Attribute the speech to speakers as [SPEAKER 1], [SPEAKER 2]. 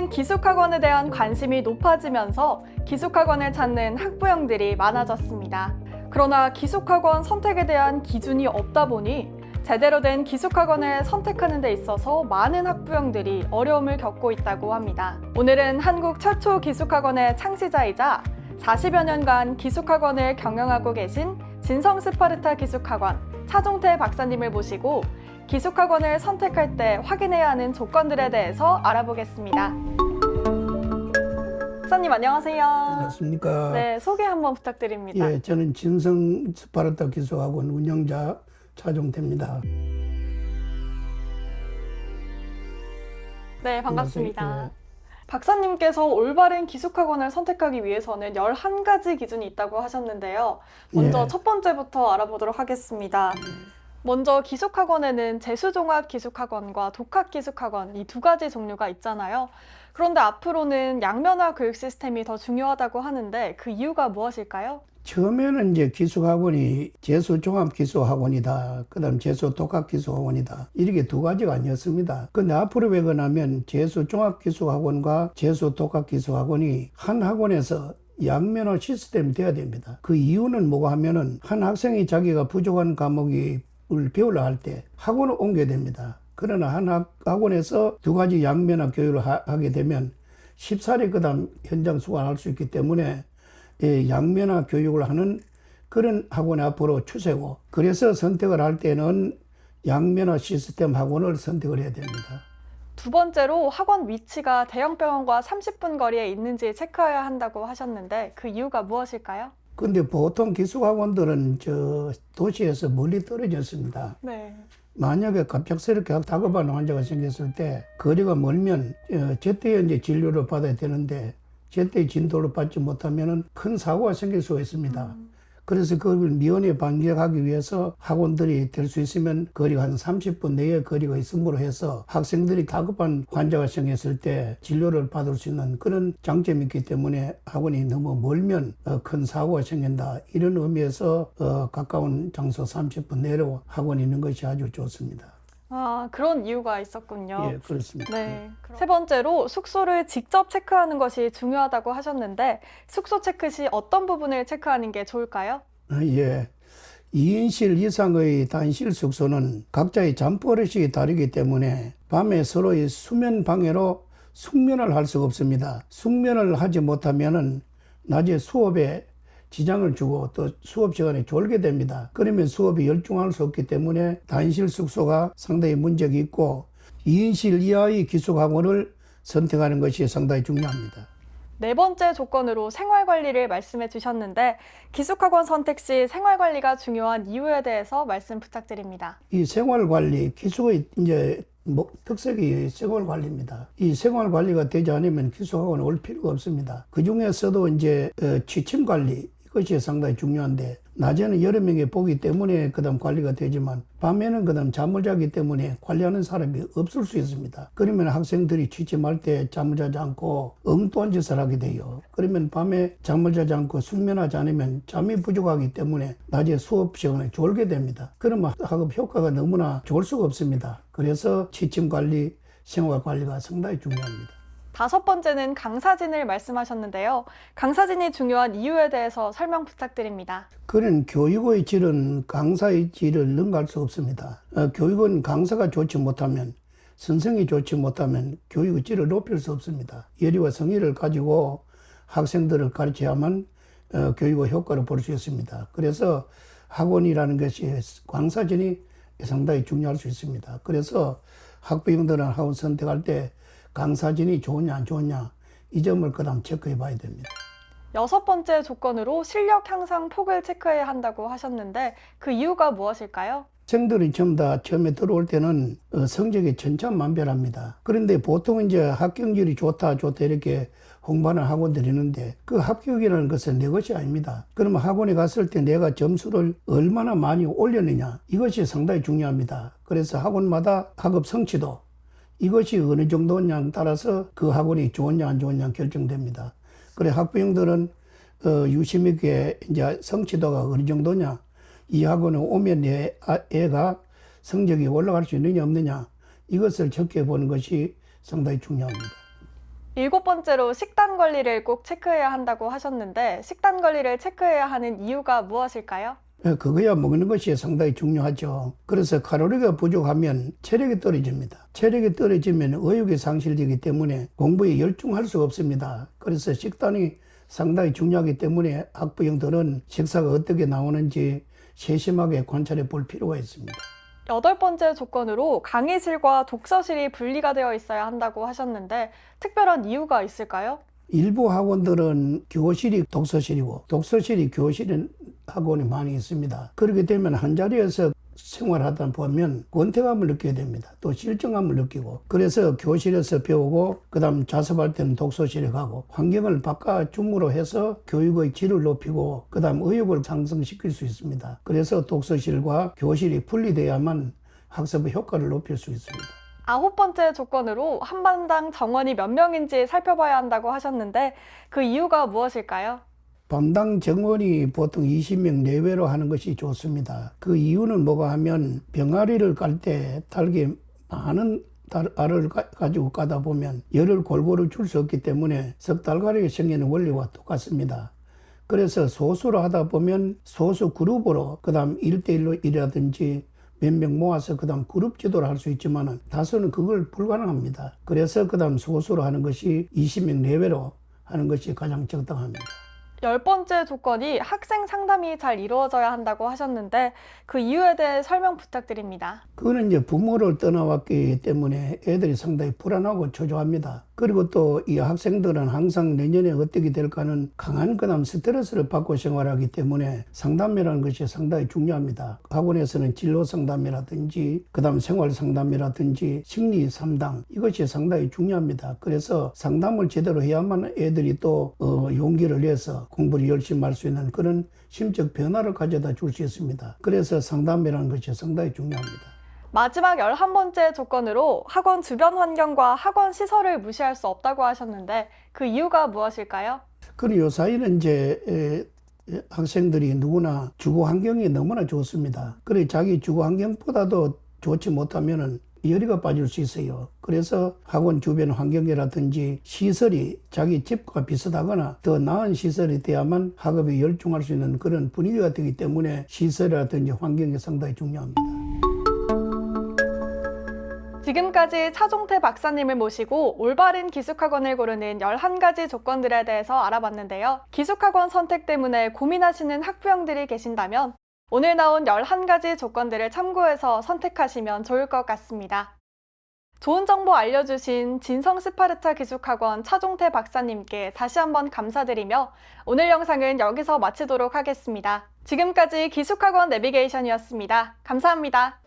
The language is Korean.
[SPEAKER 1] 최근 기숙학원에 대한 관심이 높아지면서 기숙학원을 찾는 학부형들이 많아졌습니다. 그러나 기숙학원 선택에 대한 기준이 없다 보니 제대로 된 기숙학원을 선택하는 데 있어서 많은 학부형들이 어려움을 겪고 있다고 합니다. 오늘은 한국 최초 기숙학원의 창시자이자 40여 년간 기숙학원을 경영하고 계신 진성 스파르타 기숙학원 차종태 박사님을 모시고 기숙학원을 선택할 때 확인해야 하는 조건들에 대해서 알아보겠습니다. 박사님 안녕하세요.
[SPEAKER 2] 안녕하십니까.
[SPEAKER 1] 네, 소개 한번 부탁드립니다.
[SPEAKER 2] 예, 저는 진성 스파르타 기숙학원 운영자 차종태입니다.
[SPEAKER 1] 네, 반갑습니다.
[SPEAKER 2] 안녕하세요.
[SPEAKER 1] 박사님께서 올바른 기숙학원을 선택하기 위해서는 11가지 기준이 있다고 하셨는데요. 먼저
[SPEAKER 2] 예.
[SPEAKER 1] 첫 번째부터 알아보도록 하겠습니다. 먼저 기숙학원에는 재수종합 기숙학원과 독학 기숙학원 이 두 가지 종류가 있잖아요. 그런데 앞으로는 양면화 교육 시스템이 더 중요하다고 하는데 그 이유가 무엇일까요?
[SPEAKER 2] 처음에는 이제 기숙학원이 재수종합 기숙학원이다. 그 다음 재수 독학 기숙학원이다. 이렇게 두 가지가 아니었습니다. 근데 앞으로 왜 그러냐면 재수종합 기숙학원과 재수 독학 기숙학원이 한 학원에서 양면화 시스템이 돼야 됩니다. 그 이유는 뭐가 하면은 한 학생이 자기가 부족한 과목을 배우려 할 때 학원을 옮겨야 됩니다. 그러나 한 학원에서 두 가지 양면화 교육을 하게 되면 쉽사리 그 다음 현장 수강할 수 있기 때문에 양면화 교육을 하는 그런 학원이 앞으로 추세고, 그래서 선택을 할 때는 양면화 시스템 학원을 선택을 해야 됩니다.
[SPEAKER 1] 두 번째로 학원 위치가 대형 병원과 30분 거리에 있는지 체크해야 한다고 하셨는데 그 이유가 무엇일까요?
[SPEAKER 2] 근데 보통 기숙학원들은 도시에서 멀리 떨어졌습니다.
[SPEAKER 1] 네.
[SPEAKER 2] 만약에 갑작스럽게 다급한 환자가 생겼을 때 거리가 멀면 제때에 이제 진료를 받아야 되는데 제때 진도를 받지 못하면 큰 사고가 생길 수가 있습니다. 그래서 그걸 미연에 방지하기 위해서 학원들이 될 수 있으면 거리가 한 30분 내에 거리가 있음으로 해서 학생들이 다급한 환자가 생겼을 때 진료를 받을 수 있는 그런 장점이 있기 때문에 학원이 너무 멀면 큰 사고가 생긴다. 이런 의미에서 가까운 장소 30분 내로 학원이 있는 것이 아주 좋습니다.
[SPEAKER 1] 아, 그런 이유가 있었군요.
[SPEAKER 2] 예, 그렇습니다.
[SPEAKER 1] 네. 세 번째로 숙소를 직접 체크하는 것이 중요하다고 하셨는데 숙소 체크 시 어떤 부분을 체크하는 게 좋을까요?
[SPEAKER 2] 예. 2인실 이상의 단실 숙소는 각자의 잠버릇이 다르기 때문에 밤에 서로의 수면 방해로 숙면을 할 수가 없습니다. 숙면을 하지 못하면은 낮에 수업에 지장을 주고 또 수업 시간에 졸게 됩니다. 그러면 수업이 열중할 수 없기 때문에 단실 숙소가 상당히 문제가 있고 2인실 이하의 기숙학원을 선택하는 것이 상당히 중요합니다.
[SPEAKER 1] 네 번째 조건으로 생활관리를 말씀해 주셨는데 기숙학원 선택 시 생활관리가 중요한 이유에 대해서 말씀 부탁드립니다.
[SPEAKER 2] 이 생활관리, 기숙의 이제 특색이 생활관리입니다. 이 생활관리가 되지 않으면 기숙학원에 올 필요가 없습니다. 그 중에서도 이제 취침관리, 이것이 상당히 중요한데 낮에는 여러 명이 보기 때문에 그다음 관리가 되지만 밤에는 그다음 잠을 자기 때문에 관리하는 사람이 없을 수 있습니다. 그러면 학생들이 취침할 때 잠을 자지 않고 엉뚱한 짓을 하게 돼요. 그러면 밤에 잠을 자지 않고 숙면하지 않으면 잠이 부족하기 때문에 낮에 수업 시간에 졸게 됩니다. 그러면 학업 효과가 너무나 좋을 수가 없습니다. 그래서 취침 관리, 생활 관리가 상당히 중요합니다.
[SPEAKER 1] 다섯 번째는 강사진을 말씀하셨는데요. 강사진이 중요한 이유에 대해서 설명 부탁드립니다.
[SPEAKER 2] 그런 교육의 질은 강사의 질을 능가할 수 없습니다. 교육은 강사가 좋지 못하면, 선생이 좋지 못하면 교육의 질을 높일 수 없습니다. 예리와 성의를 가지고 학생들을 가르쳐야만 교육의 효과를 볼 수 있습니다. 그래서 학원이라는 것이 강사진이 상당히 중요할 수 있습니다. 그래서 학부형들은 학원 선택할 때 강사진이 좋으냐 안 좋으냐 이 점을 그다음 체크해 봐야 됩니다.
[SPEAKER 1] 여섯 번째 조건으로 실력 향상 폭을 체크해야 한다고 하셨는데 그 이유가 무엇일까요?
[SPEAKER 2] 학생들이 전부 다 처음에 들어올 때는 성적이 천차만별합니다. 그런데 보통 이제 합격률이 좋다 이렇게 홍보하는 학원들이 있는데 그 합격이라는 것은 내 것이 아닙니다. 그러면 학원에 갔을 때 내가 점수를 얼마나 많이 올렸느냐 이것이 상당히 중요합니다. 그래서 학원마다 학업 성취도 이것이 어느 정도냐에 따라서 그 학원이 좋으냐 안 좋으냐 결정됩니다. 그래 학부형들은 유심 있게 이제 성취도가 어느 정도냐, 이 학원에 오면 내 애가 성적이 올라갈 수 있느냐 없느냐 이것을 체크해 보는 것이 상당히 중요합니다.
[SPEAKER 1] 7번째로 식단 관리를 꼭 체크해야 한다고 하셨는데 식단 관리를 체크해야 하는 이유가 무엇일까요?
[SPEAKER 2] 그거야 먹는 것이 상당히 중요하죠. 그래서 칼로리가 부족하면 체력이 떨어집니다. 체력이 떨어지면 의욕이 상실되기 때문에 공부에 열중할 수가 없습니다. 그래서 식단이 상당히 중요하기 때문에 학부형들은 식사가 어떻게 나오는지 세심하게 관찰해 볼 필요가 있습니다.
[SPEAKER 1] 8번째 조건으로 강의실과 독서실이 분리가 되어 있어야 한다고 하셨는데 특별한 이유가 있을까요?
[SPEAKER 2] 일부 학원들은 교실이 독서실이고 독서실이 교실인 학원이 많이 있습니다. 그렇게 되면 한 자리에서 생활하다 보면 권태감을 느끼게 됩니다. 또 실정감을 느끼고 그래서 교실에서 배우고 그 다음 자습할 때는 독서실에 가고 환경을 바꿔줌으로 해서 교육의 질을 높이고 그 다음 의욕을 상승시킬 수 있습니다. 그래서 독서실과 교실이 분리돼야만 학습의 효과를 높일 수 있습니다.
[SPEAKER 1] 9번째 조건으로 한 반당 정원이 몇 명인지 살펴봐야 한다고 하셨는데 그 이유가 무엇일까요?
[SPEAKER 2] 반당 정원이 보통 20명 내외로 하는 것이 좋습니다. 그 이유는 뭐가 하면 병아리를 깔 때 달기 많은 알을 가지고 까다 보면 열을 골고루 줄 수 없기 때문에 석달가리가 생기는 원리와 똑같습니다. 그래서 소수로 하다 보면 소수 그룹으로 그 다음 1대1로 일하든지 몇 명 모아서 그 다음 그룹 지도를 할 수 있지만 다수는 그걸 불가능합니다. 그래서 그 다음 소수로 하는 것이 20명 내외로 하는 것이 가장 적당합니다.
[SPEAKER 1] 10번째 조건이 학생 상담이 잘 이루어져야 한다고 하셨는데 그 이유에 대해 설명 부탁드립니다.
[SPEAKER 2] 그거는 이제 부모를 떠나왔기 때문에 애들이 상당히 불안하고 초조합니다. 그리고 또 이 학생들은 항상 내년에 어떻게 될까는 강한 그다음 스트레스를 받고 생활하기 때문에 상담이라는 것이 상당히 중요합니다. 학원에서는 진로 상담이라든지 그다음 생활 상담이라든지 심리 상담 이것이 상당히 중요합니다. 그래서 상담을 제대로 해야만 애들이 또 용기를 내서 공부를 열심히 할 수 있는 그런 심적 변화를 가져다 줄 수 있습니다. 그래서 상담이라는 것이 상당히 중요합니다.
[SPEAKER 1] 마지막 11번째 조건으로 학원 주변 환경과 학원 시설을 무시할 수 없다고 하셨는데 그 이유가 무엇일까요?
[SPEAKER 2] 그리고 요 사이는 이제 학생들이 누구나 주거 환경이 너무나 좋습니다. 그래 자기 주거 환경보다도 좋지 못하면은 열의가 빠질 수 있어요. 그래서 학원 주변 환경이라든지 시설이 자기 집과 비슷하거나 더 나은 시설이 돼야만 학업에 열중할 수 있는 그런 분위기가 되기 때문에 시설이라든지 환경이 상당히 중요합니다.
[SPEAKER 1] 지금까지 차종태 박사님을 모시고 올바른 기숙학원을 고르는 11가지 조건들에 대해서 알아봤는데요. 기숙학원 선택 때문에 고민하시는 학부형들이 계신다면 오늘 나온 11가지 조건들을 참고해서 선택하시면 좋을 것 같습니다. 좋은 정보 알려주신 진성 스파르타 기숙학원 차종태 박사님께 다시 한번 감사드리며 오늘 영상은 여기서 마치도록 하겠습니다. 지금까지 기숙학원 내비게이션이었습니다. 감사합니다.